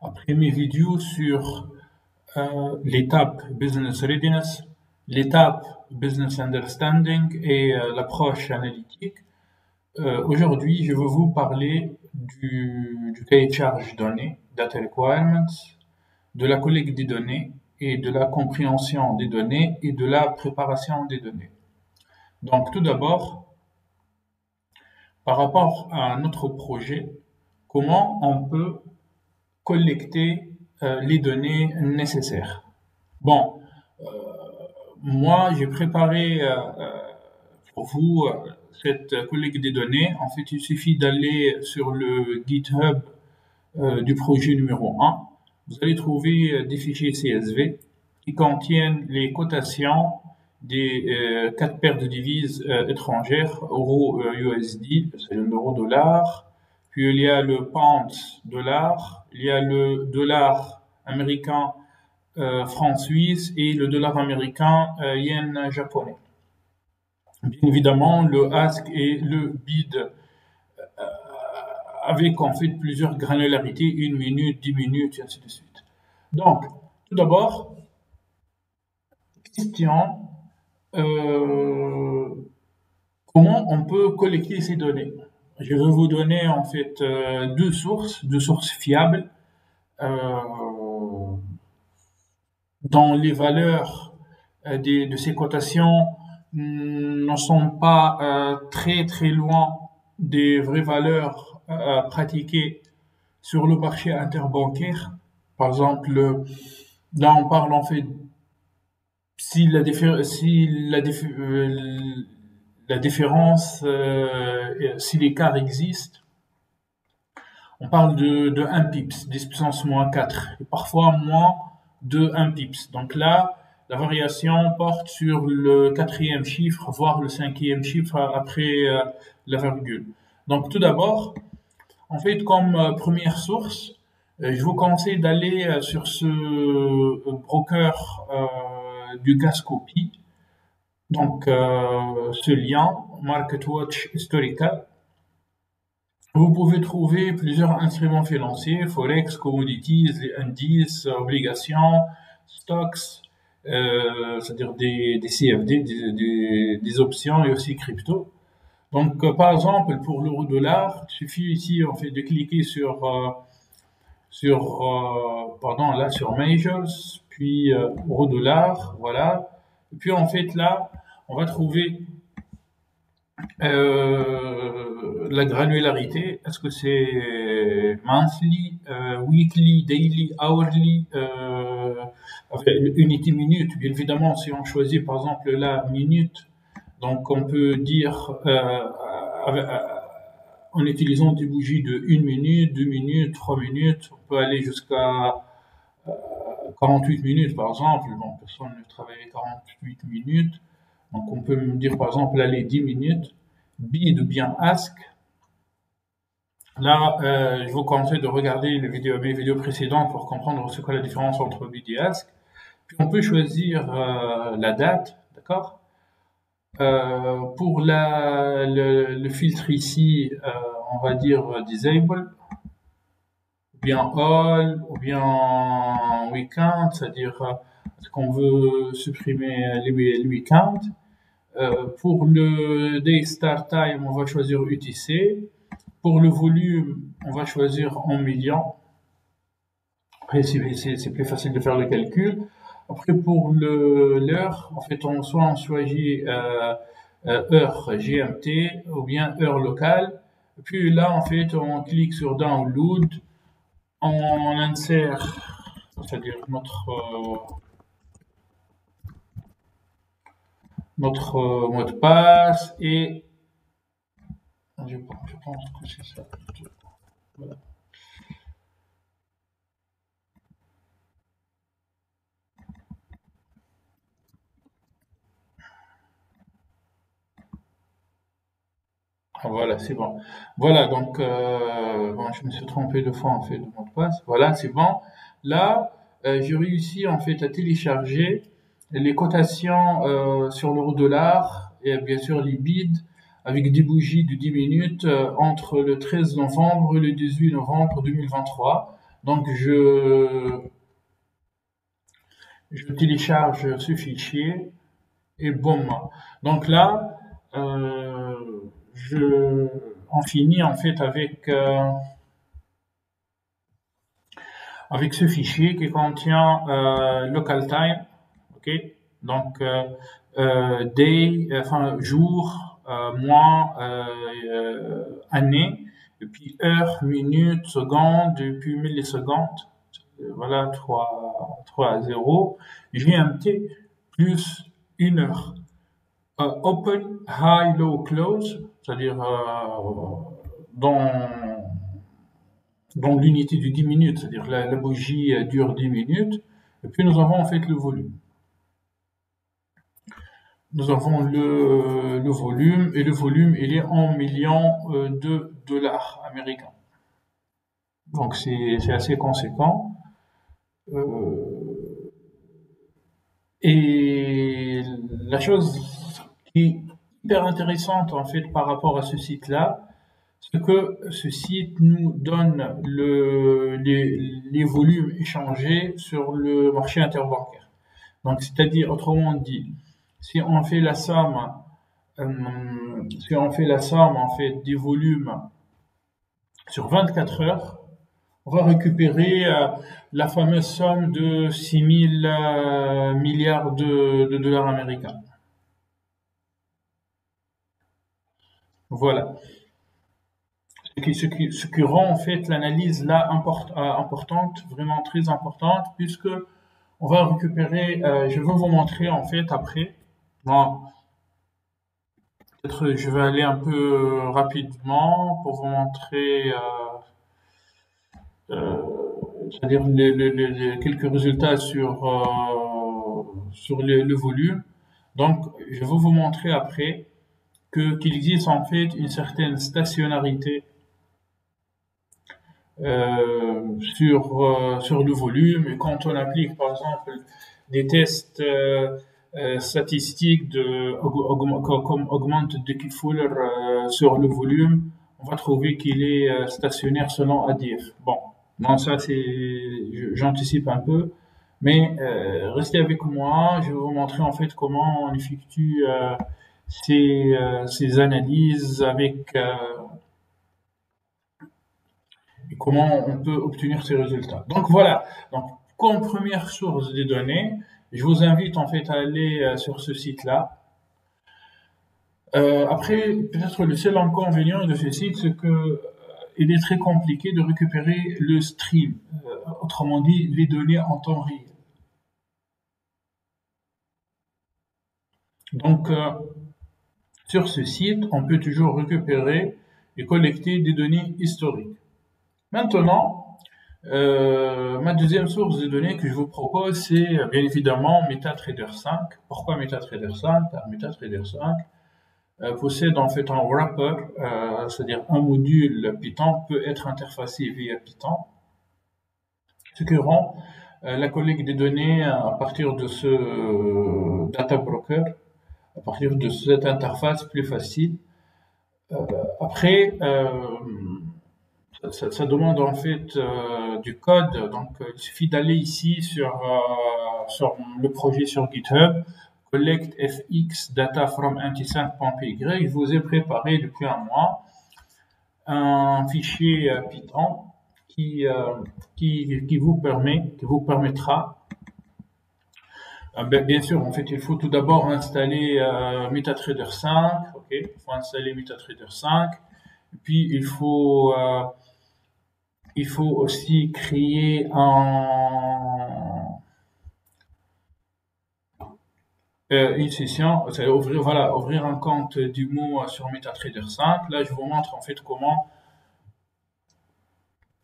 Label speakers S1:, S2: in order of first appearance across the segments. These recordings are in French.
S1: Après mes vidéos sur l'étape Business Readiness, l'étape Business Understanding et l'approche analytique, aujourd'hui je veux vous parler du cahier de charge données, Data Requirements, de la collecte des données et de la compréhension des données et de la préparation des données. Donc tout d'abord, par rapport à notre projet, comment on peut collecter les données nécessaires. Bon, moi j'ai préparé pour vous cette collecte des données. En fait, il suffit d'aller sur le GitHub du projet numéro 1. Vous allez trouver des fichiers CSV qui contiennent les cotations des 4 paires de devises étrangères, euro USD, c'est l'euro dollar, puis il y a le pound dollar, il y a le dollar américain franc suisse et le dollar américain yen japonais. Bien évidemment, le ask et le bid avec en fait plusieurs granularités, 1 minute, 10 minutes, et ainsi de suite. Donc, tout d'abord, question, comment on peut collecter ces données? Je vais vous donner en fait deux sources fiables, dont les valeurs de ces cotations ne sont pas très très loin des vraies valeurs pratiquées sur le marché interbancaire. Par exemple, là on parle en fait si la différence, si l'écart existe, on parle de 1 pips, 10 puissance moins 4, et parfois moins de 1 pips. Donc là, la variation porte sur le 4e chiffre, voire le 5e chiffre après la virgule. Donc tout d'abord, en fait, comme première source, je vous conseille d'aller sur ce broker du Gascopy. Donc ce lien, MarketWatch Historical. Vous pouvez trouver plusieurs instruments financiers, Forex, Commodities, les indices, obligations, stocks, c'est-à-dire des CFD, des options et aussi crypto. Donc, par exemple, pour l'euro-dollar, il suffit ici en fait de cliquer sur Majors, puis euro-dollar, voilà. Et puis en fait là, on va trouver la granularité. Est-ce que c'est monthly, weekly, daily, hourly, unité minute? Bien évidemment, si on choisit par exemple la minute, donc on peut dire en utilisant des bougies de 1 minute, 2 minutes, 3 minutes, on peut aller jusqu'à 48 minutes par exemple. Bon, personne ne travaille 48 minutes. Donc on peut me dire par exemple aller 10 minutes, bid ou bien ask. Là, je vous conseille de regarder mes vidéos précédentes pour comprendre c'est quoi la différence entre bid et ask. Puis on peut choisir la date, d'accord? Pour le filtre ici, on va dire disable, ou bien all, ou bien weekend, c'est-à-dire est-ce qu'on veut supprimer les week-ends. Pour le day start time, on va choisir UTC. Pour le volume, on va choisir en millions. Après, c'est plus facile de faire le calcul. Après, pour l'heure, en fait, soit on choisit heure GMT ou bien heure locale. Puis là, en fait, on clique sur download, on insère, c'est-à-dire notre mot de passe et je pense que c'est ça. Voilà. Voilà, c'est bon. Voilà, donc bon, je me suis trompé 2 fois en fait de mot de passe. Voilà, c'est bon. Là, j'ai réussi en fait à télécharger les cotations sur l'euro-dollar et bien sûr les bids avec des bougies de 10 minutes entre le 13 novembre et le 18 novembre 2023. Donc je télécharge ce fichier et boum. Donc là, on finit en fait avec ce fichier qui contient local time, ok. Donc day, enfin jour, mois, année, et puis heure, minute, seconde, et puis millisecondes. Voilà, 3 0, GMT plus 1 heure. Open, high, low, close, c'est-à-dire dans l'unité de 10 minutes, c'est-à-dire la bougie dure 10 minutes, et puis nous avons en fait le volume. Nous avons le volume, et le volume il est en millions de dollars américains. Donc c'est assez conséquent. Et la chose qui est hyper intéressante en fait par rapport à ce site-là, c'est que ce site nous donne les volumes échangés sur le marché interbancaire. Donc, c'est-à-dire, autrement dit, si on fait la somme en fait des volumes sur 24 heures, on va récupérer la fameuse somme de 6 000 milliards de dollars américains. Voilà. Ce qui rend en fait l'analyse là importante, vraiment très importante, puisque on va récupérer, je vais vous montrer en fait après. Bon, peut-être je vais aller un peu rapidement pour vous montrer, c'est-à-dire quelques résultats sur le volume. Donc, je vais vous montrer après qu'il existe en fait une certaine stationnarité sur le volume, et quand on applique par exemple des tests statistiques comme Augmented Fuller sur le volume, on va trouver qu'il est stationnaire selon ADF. Bon, non, ça j'anticipe un peu, mais restez avec moi, je vais vous montrer en fait comment on effectue ces analyses avec et comment on peut obtenir ces résultats. Donc voilà, donc comme première source des données, je vous invite en fait à aller sur ce site-là. Après, peut-être le seul inconvénient de ce site, c'est que il est très compliqué de récupérer le stream, autrement dit les données en temps réel. Donc sur ce site, on peut toujours récupérer et collecter des données historiques. Maintenant, ma deuxième source de données que je vous propose, c'est bien évidemment MetaTrader 5. Pourquoi MetaTrader 5? MetaTrader 5 possède en fait un wrapper, c'est-à-dire un module Python peut être interfacé via Python, ce qui rend la collecte des données à partir de ce data broker, à partir de cette interface plus facile. Après, ça demande en fait du code, donc il suffit d'aller ici sur le projet sur GitHub, collect fx data from anti5.py. Je vous ai préparé depuis un mois un fichier Python qui vous permettra. Bien sûr, en fait, il faut tout d'abord installer MetaTrader 5. Ok, il faut installer MetaTrader 5. Et puis il faut aussi créer une session, c'est ouvrir un compte démo sur MetaTrader 5. Là, je vous montre en fait comment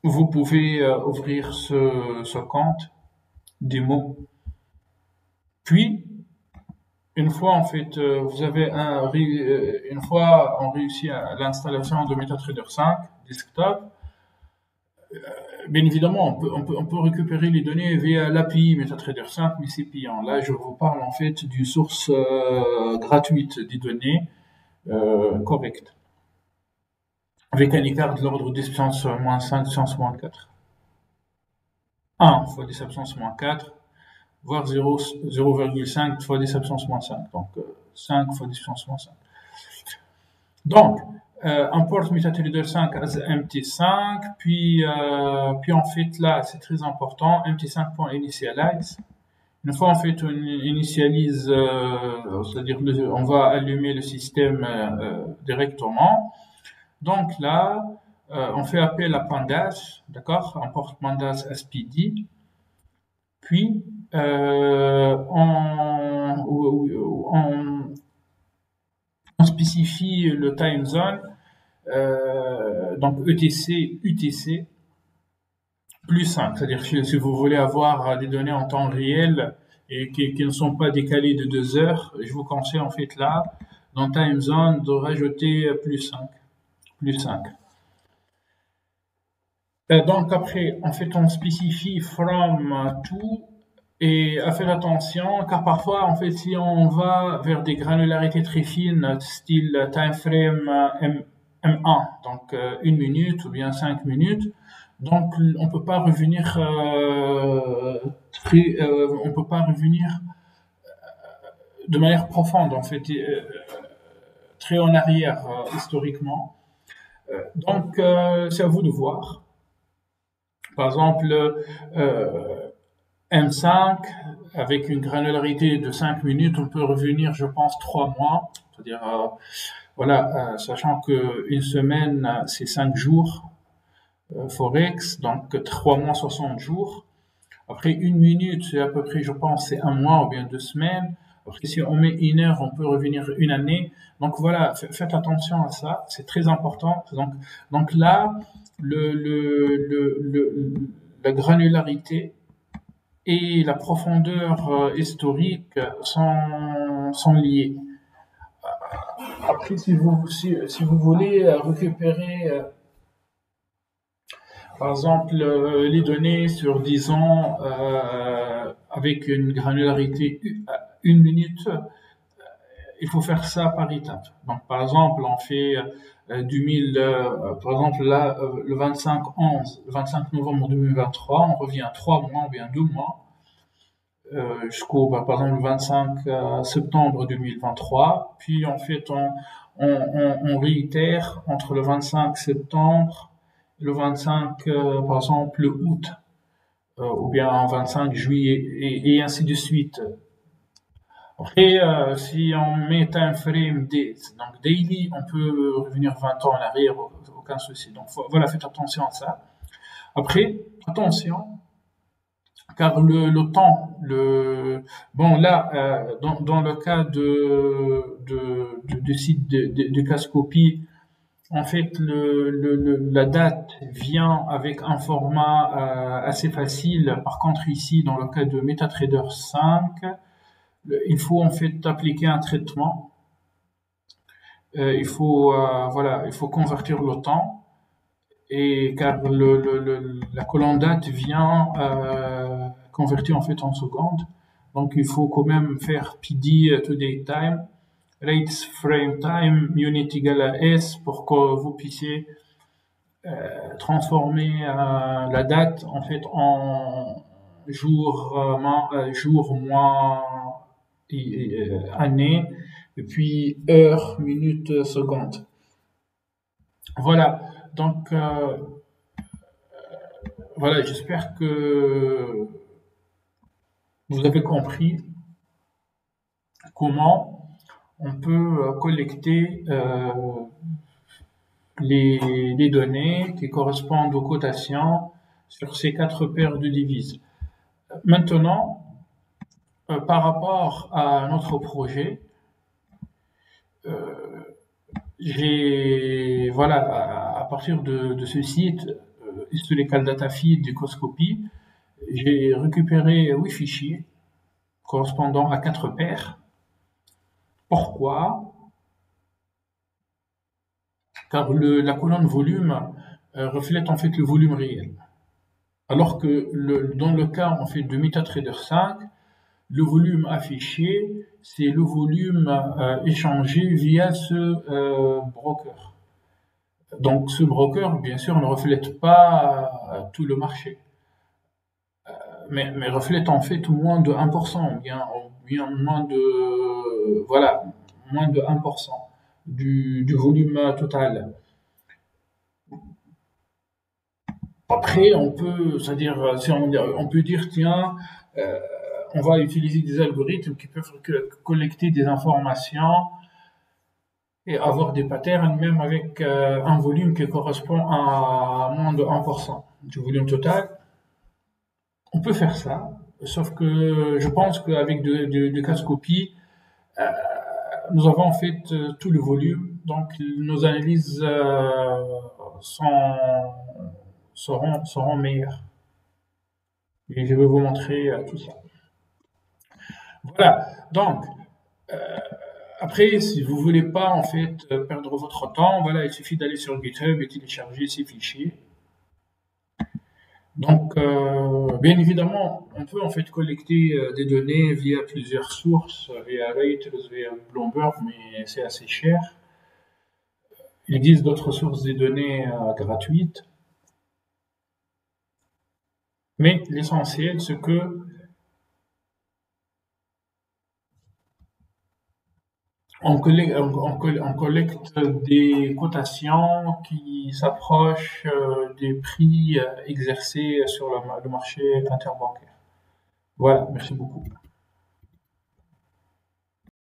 S1: vous pouvez ouvrir ce compte démo. Puis, une fois en fait, une fois on réussit à l'installation de MetaTrader 5 desktop, bien évidemment, on peut récupérer les données via l'API MetaTrader 5, mais c'est payant. Là, je vous parle en fait d'une source gratuite des données correcte, avec un écart de l'ordre de puissance -5, puissance -4. 1 fois 10 puissance moins 4, voire 0,5 fois 10 puissance moins 5. Donc 5 fois 10 puissance moins 5. Donc, import MetaTrader 5 as MT5, puis en fait là, c'est très important, MT5.initialize. Une fois en fait on initialise, c'est-à-dire on va allumer le système directement. Donc là, on fait appel à Pandas, d'accord, import Pandas SPD, puis on spécifie le time zone, donc ETC, UTC, plus 5. C'est-à-dire que si vous voulez avoir des données en temps réel et qui ne sont pas décalées de 2 heures, je vous conseille en fait là, dans time zone, de rajouter plus 5. Plus 5. Donc après, en fait, on spécifie from to, et à faire attention, car parfois, en fait, si on va vers des granularités très fines, style time frame M1, donc 1 minute ou bien 5 minutes, donc on peut pas revenir on peut pas revenir de manière profonde, en fait, très en arrière historiquement. Donc c'est à vous de voir. Par exemple, M5, avec une granularité de 5 minutes, on peut revenir, je pense, 3 mois. C'est-à-dire, voilà, sachant qu'une semaine, c'est 5 jours Forex, donc 3 mois, 60 jours. Après, 1 minute, c'est à peu près, je pense, c'est 1 mois ou bien 2 semaines. Après, si on met 1 heure, on peut revenir 1 année. Donc voilà, faites attention à ça, c'est très important. Donc là, la granularité et la profondeur historique sont liées. Après, si vous voulez récupérer, par exemple, les données sur 10 ans avec une granularité 1 minute, il faut faire ça par étapes. Donc, par exemple, on fait par exemple, là, le 25 novembre 2023, on revient à 3 mois ou bien 2 mois, jusqu'au, par exemple, le 25 septembre 2023. Puis, en fait, on réitère entre le 25 septembre et le 25, par exemple, août, ou bien 25 juillet, et ainsi de suite. Après, si on met time frame donc daily, on peut revenir 20 ans en arrière, aucun souci. Donc voilà, faites attention à ça. Après, attention, car le temps, bon là, dans le cas du site de Cascopy, en fait, la date vient avec un format assez facile. Par contre, ici, dans le cas de MetaTrader 5, il faut en fait appliquer un traitement. Il faut convertir le temps, et car la colonne date vient convertir en fait en secondes. Donc il faut quand même faire PD to date time, rates frame time, unit égale à S, pour que vous puissiez transformer la date en fait en jour, mois, année, et puis heure, minute, seconde. Voilà. Donc voilà, j'espère que vous avez compris comment on peut collecter les données qui correspondent aux cotations sur ces 4 paires de devises. Maintenant, par rapport à notre projet, à partir de ce site, historical data feed de Cascopy, j'ai récupéré 8 fichiers correspondant à 4 paires. Pourquoi? Car la colonne volume reflète en fait le volume réel. Alors que dans le cas en fait de MetaTrader 5, le volume affiché, c'est le volume échangé via ce broker. Donc ce broker, bien sûr, ne reflète pas tout le marché. mais reflète en fait moins de 1%, bien moins de, voilà, moins de 1% du volume total. Après, on peut, c'est-à-dire, si on peut dire, tiens, euh, on va utiliser des algorithmes qui peuvent collecter des informations et avoir des patterns, même avec un volume qui correspond à moins de 1% du volume total. On peut faire ça, sauf que je pense qu'avec de casse-copies, nous avons en fait tout le volume, donc nos analyses sont, seront meilleures. Et je vais vous montrer tout ça. Voilà, donc après, si vous voulez pas en fait perdre votre temps, voilà, il suffit d'aller sur GitHub et télécharger ces fichiers. Donc, bien évidemment, on peut en fait collecter des données via plusieurs sources, via Reuters, via Bloomberg, mais c'est assez cher. Il existe d'autres sources de données gratuites, mais l'essentiel, c'est que on collecte des cotations qui s'approchent des prix exercés sur le marché interbancaire. Voilà, merci beaucoup.